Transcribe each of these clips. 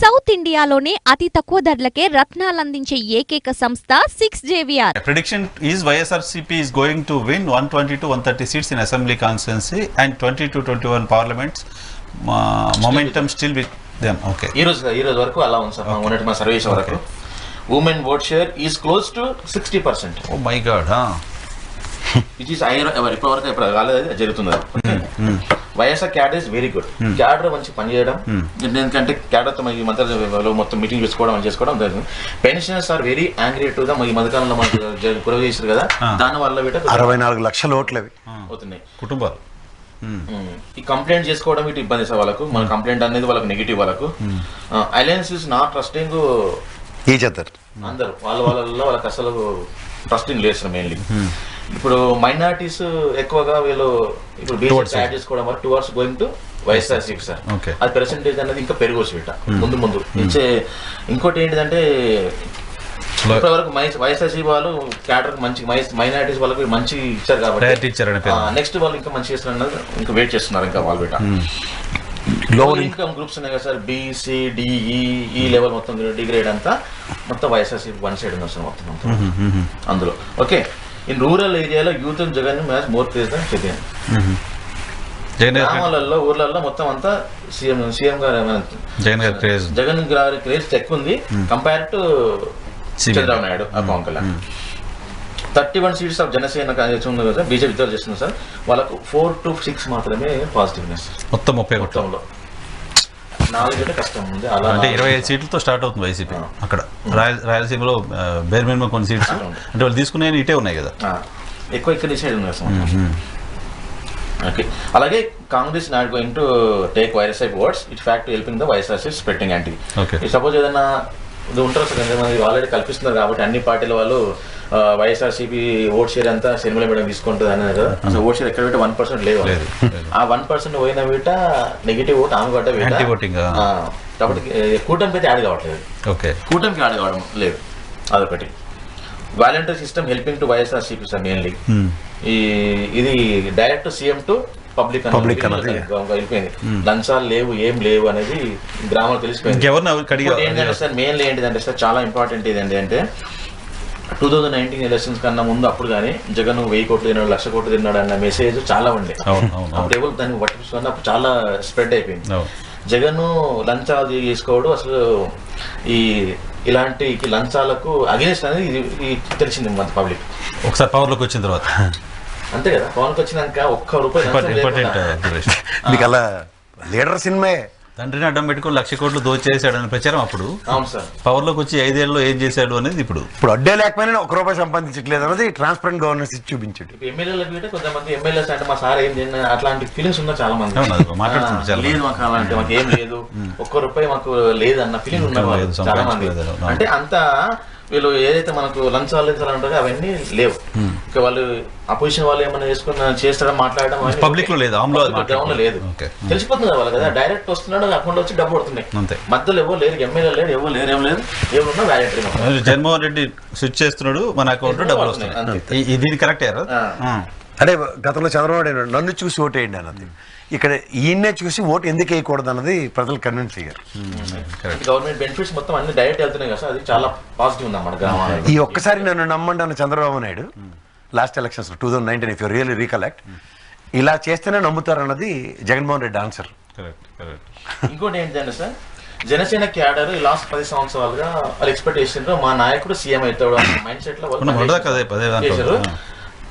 South ఇండియాలోనే అతి తక్కువ ధరలకే రత్నాలందించే ఏకైక సంస్థ 6JVR. Prediction is YSRCP is going to win 120 to 130 seats in Assembly constituency and 20 to 21 parliaments. Momentum still with them. Okay. ఈ రోజు వరకు అలా ఉంది సార్. మొన్నటి మా సర్వే వరకు women vote share is close to 60%. Oh my God. Which is ఇప్పటివరకు ఇప్పుడు కాలేదు జరుగుతుంది. YSR cadre is very good. Cadre మంచి పని చేయడం, ఎందుకంటే క్యాడర్తో ఈ మధ్యలో మొత్తం మీటింగ్ చేసుకోవడం జరిగింది. Pensioners are very angry to the ఈ మధ్యకాలంలో మనకు గురవ చేశారు కదా, దాని వల్ల 64 లక్షల ఓట్లు అవుతున్నాయి కుటుంబాలు. ఈ కంప్లైంట్ చేసుకోవడం ఇటు ఇబ్బంది సార్ వాళ్ళకు. మన కంప్లైంట్ అనేది వాళ్ళకు నెగిటివ్. వాళ్ళకు alliance is not trusting each other. అందరు వాళ్ళకి అసలు ట్రస్టింగ్ లేదు సార్. మెయిన్లీ ఇప్పుడు మైనారిటీస్ ఎక్కువగా వీళ్ళు ఇప్పుడు బీజేపీ యాడ్ చేసుకోవడం వల్ల towards going to YSRCP sir. అది పర్సెంటేజ్ అనేది ఇంకా పెరగవచ్చు ఇట ముందు ఇచ్చే. ఇంకోటి ఏంటిదంటే ఇప్పటివరకు వైఎస్ఆర్సీపీ వాళ్ళు క్యాడర్ మంచి మైనారిటీస్ వాళ్ళకి మంచి ఇచ్చారు కాబట్టి నెక్స్ట్ వాళ్ళు ఇంకా మంచి చేస్తున్నారు, ఇంకా వెయిట్ చేస్తున్నారు ఇంకా వాళ్ళు బిట. లోవర్ ఇన్కమ్ గ్రూప్స్ ఉన్నాయి కదా సార్, BCDE ఈ లెవెల్ మొత్తం డిగ్రేడ్ అంతా మొత్తం వైఎస్ఆర్సీపీ వన్ సైడ్ ఉంది సార్ మొత్తం అందులో. ఓకే, ఇన్ రూరల్ ఏరియాలో youth Jagan much more craze than Jagan. గ్రామాలలో ఊర్లలో మొత్తం అంతా సీఎం గారు జగన్ గారి క్రేజ్ ఎక్కువ ఉంది compare to Chandrababu Naidu. Pawan Kalyan 31 seats of Janasena ఉంది కదా బీజేపీ విత్డ్రా చేస్తుంది సార్. వాళ్ళకు 4 to 6 మాత్రమే పాజిటివ్నెస్. మొత్తం 30 మొత్తంలో 4 అంటే కష్టం ఉంది. అలా అంటే 25 సీట్లతో స్టార్ట్ అవుతుంది వైసీపీ. అక్కడ రాయలసీమలో బేర్ మినిమం కొన్ని సీట్స్ అంటే వాళ్ళు తీసుకునే ఇటే ఉన్నాయి కదా, ఎక్కువ ఇక్కడ డిసైడ్ ఉన్నాయి సార్. ఓకే, అలాగే Congress not going to take YSR votes. It fact helping the YSRC spreading anti. Suppose ఏదైనా ఇది ఉంటారు సార్, ఎంతమంది ఆల్రెడీ కల్పిస్తున్నారు కాబట్టి అన్ని పార్టీల వాళ్ళు వైఎస్ఆర్సీపీ ఓట్ షేర్ అంతా సినిమాల మేడం తీసుకుంటుంది అనేది కదా. అసలు ఓట్ షేర్ ఎక్కడ 1% లేదు. ఆ 1% పోయిన వీట నెగిటివ్ ఓట్ ఆమె పడ్డ కాబట్టి కూటమికి అయితే యాడ్ కావట్లేదు. కూటమికి యాడ్ కావడం లేదు. అదొకటి. Volunteer system helping to YSRCP sir mainly. ఇది డైరెక్ట్ సీఎం టు పబ్లిక్ వెళ్ళిపోయింది. లంచాలు లేవు, ఏం లేవు అనేది గ్రామాలు తెలిసిపోయింది. ఏంటంటే సార్ మెయిన్లీ ఏంటిదంటే సార్ చాలా ఇంపార్టెంట్ ఇది అంటే 2019 ఎలక్షన్స్ కన్నా ముందు అప్పుడు కానీ జగన్ 1000 కోట్లు తిన్నాడు, 1,00,000 కోట్లు తిన్నాడు అన్న మెసేజ్ చాలా ఉండే. అప్పుడు ఎవరు దాన్ని పట్టించుకుని అప్పుడు చాలా స్ప్రెడ్ అయిపోయింది. జగన్ లంచాలు చేసుకోవడం అసలు ఇలాంటి లంచాలకు అగేన్స్ట్ అనేది ఇది తెలిసింది మన పబ్లిక్ ఒకసారి పవర్లోకి వచ్చిన తర్వాత. అంతే కదా, పవన్కి వచ్చినాక ₹1 మీకు అలా లీడర్ సినిమా తండ్రిని అడ్డం పెట్టుకుని 1,00,000 కోట్లు దోచేసాడని ప్రచారం అప్పుడు. అవును సార్. పవర్లోకి వచ్చి 5 ఏళ్ళలో ఏం చేశాడు అనేది ఇప్పుడు అడ్డే లేకపోయినా ₹1 సంపాదించట్లేదు అనేది ట్రాన్స్పరెంట్ గవర్నెన్స్ ఇచ్చి చూపించాడు. ఎమ్మెల్యేలకు కొంతమంది ఎమ్మెల్యేస్ అంటే మా సార్ ఏం తిన్నా అట్లాంటి ఫీలింగ్స్ ఉన్నా చాలా మంది లేదు మాకు అలాంటి మాకు ఏం లేదు, ₹1 మాకు లేదు అన్న ఫీలింగ్ ఉన్నారు చాలా మంది. అంటే అంతా వీళ్ళు ఏదైతే మనకు లంచాలు ఉంటారో అవన్నీ లేవు. ఇంకా వాళ్ళు అపోజిషన్ వాళ్ళు ఏమైనా చేస్తారా మాట్లాడడం పబ్లిక్ లో లేదు, గ్రౌండ్ లో లేదు. తెలిసిపోతుంది కదా వాళ్ళు కదా, డైరెక్ట్ వస్తున్నాడు అకౌంట్ వచ్చి డబ్బు పడుతున్నాయి. మధ్యలో ఎవరు లేరు, ఎమ్మెల్యే లేరు, ఎవరు లేరు, ఏం లేదు, ఏమన్నా వ్యాలంటరీ. జగన్మోహన్ రెడ్డి స్విచ్ చేస్తున్నాడు, మన అకౌంట్ డబ్బులు వస్తున్నాయి. ఇది కరెక్ట్ అంటే గతంలో చంద్రబాబు నన్ను చూసి ఓటేయండి అన్నది, ఇక్కడ ఈయన్నే చూసి ఓటు ఎందుకు వేయకూడదు అన్నది ప్రజలు కన్విన్స్ అయ్యారు. గవర్నమెంట్ బెనిఫిట్స్ మొత్తం అన్ని డైరెక్ట్ వెళ్తున్నాయి కదా, అది చాలా పాజిటివ్ ఉంది మన గ్రామాల్లో. ఈ ఒక్కసారి నన్ను నమ్మండి అన్న Chandrababu Naidu last elections 2019 if you really recollect, ఇలా చేస్తేనే నమ్ముతారు అన్నది జగన్మోహన్ రెడ్డి ఆన్సర్. ఇంకోటి ఏంటంటే సార్, జనసేన క్యాడర్ లాస్ట్ 10 సంవత్సరాలుగా వాళ్ళు ఎక్స్పెక్ట్ చేసిండ్రు మా నాయకుడు సీఎం అవుతాడు అన్న మైండ్ సెట్ లో చేశారు.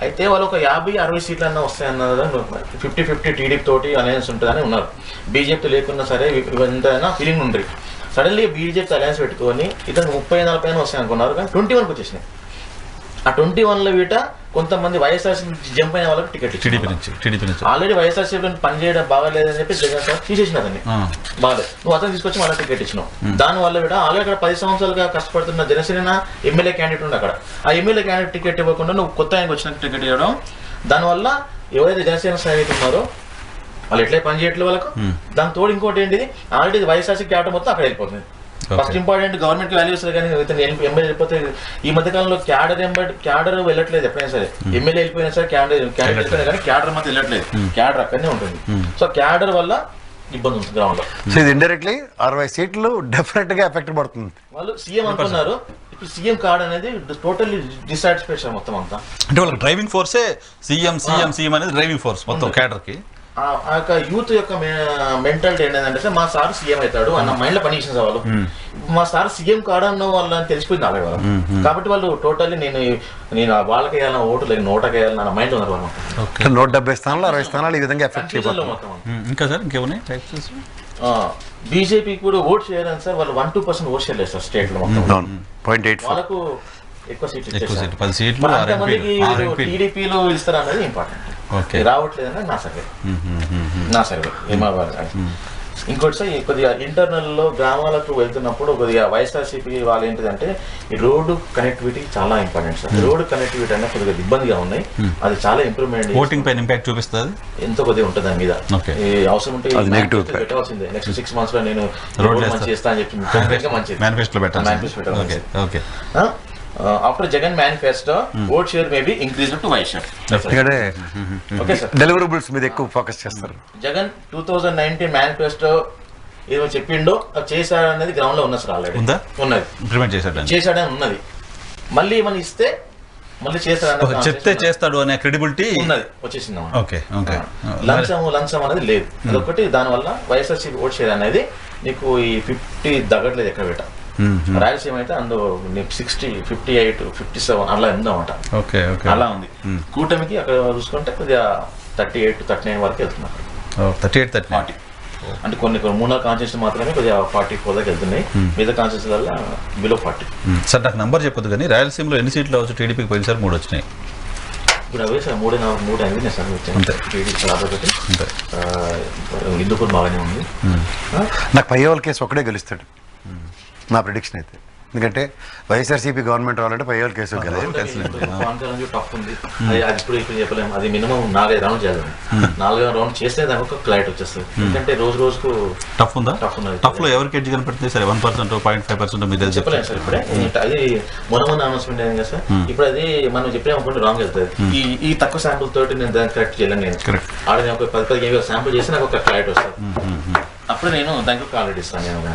అయితే వాళ్ళు ఒక 50-60 సీట్లు అన్నా వస్తాయన్నదా 50-50 టీడీపీ తోటి అలయన్స్ ఉంటుందని ఉన్నారు. బీజేపీ లేకున్నా సరే ఎంతైనా ఫీలింగ్ ఉంది. సడన్లీ బీజేపీ అలయన్స్ పెట్టుకొని ఇతను 30-40 వస్తాయి అనుకున్నారు, కానీ 21కి వచ్చేసినాయి. ఆ 21లో వీట కొంతమంది వైఎస్ఆర్సీపీ జంప్ అయిన వాళ్ళకి టికెట్ ఇచ్చి ఆల్రెడీ వైఎస్ఆర్సీపీ పనిచేయడం బాగాలేదని చెప్పి జగన్ సార్ తీసేసినారని బాగాలేదు, నువ్వు అతను తీసుకొచ్చి మళ్ళీ టికెట్ ఇచ్చినావు. దానివల్ల వీట ఆల్రెడీ అక్కడ 10 సంవత్సరాలుగా కష్టపడుతున్న జనసేన ఎమ్మెల్యే క్యాండిడేట్ ఉంది అక్కడ. ఆ ఎమ్మెల్యే క్యాండిడేట్ టికెట్ ఇవ్వకుండా నువ్వు కొత్త ఆయనకు వచ్చిన టికెట్ ఇవ్వడం, దానివల్ల ఎవరైతే జనసేన సైనికులు ఉన్నారో వాళ్ళు ఎట్లే పని చేయట్లేదు వాళ్ళకు. దాని తోడు ఇంకోటి ఏంటిది, ఆల్రెడీ వైఎస్ఆర్సీపీ క్యాడర్ మొత్తం అక్కడ వెళ్ళిపోతుంది. ఫస్ట్ ఇంపార్టెంట్ గవర్నమెంట్ వాల్యూస్ కానీ ఎమ్మెల్యే వెళ్ళిపోతే ఈ మధ్యకాలంలో క్యాడర్ వెళ్ళట్లేదు. ఎప్పుడైనా సరే ఎమ్మెల్యే వెళ్ళిపోయినా సరే క్యాండిడేట్ వెళ్ళిపోయినా కానీ క్యాడర్ మాత్రం వెళ్ళట్లేదు, క్యాడర్ అక్కడనే ఉంటుంది. సో క్యాడర్ వల్ల ఇబ్బంది ఉంటుంది గ్రౌండ్ లో. సో ఇది ఇండైరెక్ట్లీ 60 సీట్లు డెఫినెట్ గా ఎఫెక్ట్ పడుతుంది. వాళ్ళు సీఎం అనుకున్నారు, ఇప్పుడు సీఎం కార్డ్ అనేది టోటల్లీ డిసాటిస్ఫాక్షన్ మొత్తం అంతా. అంటే వాళ్ళకి డ్రైవింగ్ ఫోర్సే సీఎం అనేది డ్రైవింగ్ ఫోర్స్ మొత్తం క్యాడర్ కి. ఆ యొక్క యూత్ యొక్క మెంటాలిటీ ఏంటంటే మా సార్ సీఎం అవుతాడు అన్న మైండ్ లో పనిచేసిన వాళ్ళు. మా సార్ సీఎం కాడన్న వాళ్ళని తెలిసిపోయింది అలాగే వాళ్ళు. కాబట్టి వాళ్ళు టోటల్లీ నేను వాళ్ళకి వేయాలన్న ఓటు లేదు, నోటకి వేయాలన్న మైండ్ ఉన్నారు వాళ్ళు. 170 స్థానాలు 60 స్థానాలు ఈ విధంగా ఎఫెక్ట్ అయిపోతుంది. ఇంకా సార్ ఇంకేమున్నాయి? బీజేపీకి కూడా ఓట్ చేయడానికి సార్ వాళ్ళు 1-2% ఓట్ చేయలేదు సార్ స్టేట్ లో మొత్తం. 0.84 వాళ్ళకు ఎక్కువ సీట్లు 10 సీట్లు టీడీపీలో ఇస్తారు అన్నది ఇంపార్టెంట్. రావట్లేదని నా సర్వే ఇంకోటి సార్ కొద్దిగా ఇంటర్నల్ లో గ్రామాలకు వెళ్తున్నప్పుడు కొద్దిగా వైఎస్ఆర్సీపీ వాళ్ళు ఏంటిదంటే ఈ రోడ్డు కనెక్టివిటీ చాలా ఇంపార్టెంట్ సార్. రోడ్డు కనెక్టివిటీ అనేది కొద్దిగా ఇబ్బందిగా ఉన్నాయి, అది చాలా ఇంప్రూవ్మెంట్. ఓటింగ్ పైన ఇంపాక్ట్ చూపిస్తుంది, ఎంతో కొద్దిగా ఉంటుంది దాని మీద. అవసరం ఉంటే పెట్టాల్సిందే. నెక్స్ట్ 6 months లో నేను రోడ్ చేస్తా అని చెప్పి మంచిది మేనిఫెస్టో పెట్టాలి. After Jagan manifesto vote share may be increase to vice share. Okay sir, deliverables మీద ఎక్కువ ఫోకస్ చేస్తారు. జగన్ 2019 మేనిఫెస్టో ఏదో చెప్పిండో అది చేశాడు అనేది గ్రౌండ్ లో ఉన్నది సార్. ఆల్రెడీ ఉన్నది, ఇంప్లిమెంట్ చేశాడని ఉన్నది. మళ్ళీ ఏమైనా ఇస్తే మళ్ళీ చేస్తాడు, చెప్తే చేస్తాడు అనే క్రెడిబిలిటీ ఉన్నది, వచ్చేసింది. లంచం అనేది లేదు, అదొకటి. దానివల్ల వైఎస్ఆర్సీపీ ఓట్ షేర్ అనేది నీకు ఈ 50 దగ్గట్లేదు ఎక్కడ పెట్ట. రాయలసీమ అయితే అందులో 60, 58, 57 అలా ఉందన్నమాట. అలా ఉంది. కూటమికి అక్కడ చూసుకుంటే కొద్దిగా 38, 39 వరకు వెళ్తున్నారు. 38, 40 అంటే కొన్ని 3 కాన్స్టిట్యూన్సీ మాత్రమే కొద్దిగా 44 దాకా వెళ్తున్నాయి. మిగతా కాన్స్టిట్యూన్సీ వల్ల బిలో 40. సార్ నాకు నంబర్ చెప్పొద్దు కానీ రాయలసీమలో ఎన్ని సీట్లు అవచ్చు? టీడీపీకి పోయినసారి 3 వచ్చినాయి. ఇప్పుడు అవే సార్ 3 అయింది సార్ వచ్చాయి. టీడీపీ ఒకటి, హిందూపూర్ బాగానే ఉంది. నాకు పయ్యవాళ్ళ కేసు ఒకటే గెలుస్తాడు నా ప్రిడిక్షన్ అయితే. ఎందుకంటే వైఎస్ఆర్సీపీ గవర్నమెంట్ రావాలంటే పయ్యవాళ్ళ కేసు టఫ్ ఉంది. అది ఇప్పుడు చెప్పలేము. అది మినిమం 4-5 రౌండ్ చేయాలి. 4 రౌండ్ చేస్తే దానికి ఒక క్లారిటీ వచ్చేస్తుంది. ఎందుకంటే రోజుకు టఫ్ ఉందా? టఫ్ ఉన్నది. టఫ్ లో ఎవరికి ఎడ్జ్ కనపడుతుంది సార్? 1%, 0.5% మీరు చెప్పలేము సార్. ఇప్పుడే అది మొన్న అనౌన్స్మెంట్ అయింది కదా సార్. ఇప్పుడు అది మనం చెప్పినామనుకుంటే రాంగ్ వెళ్తుంది. ఈ తక్కువ శాంపుల్ తోటి నేను దాన్ని కరెక్ట్ చేయలేను. నేను ఆడ ఒక 10-15 శాంపుల్ చేసి నాకు ఒక క్లారిటీ వస్తుంది. అప్పుడు నేను దానికి క్లారిటీ ఇస్తాను నేను.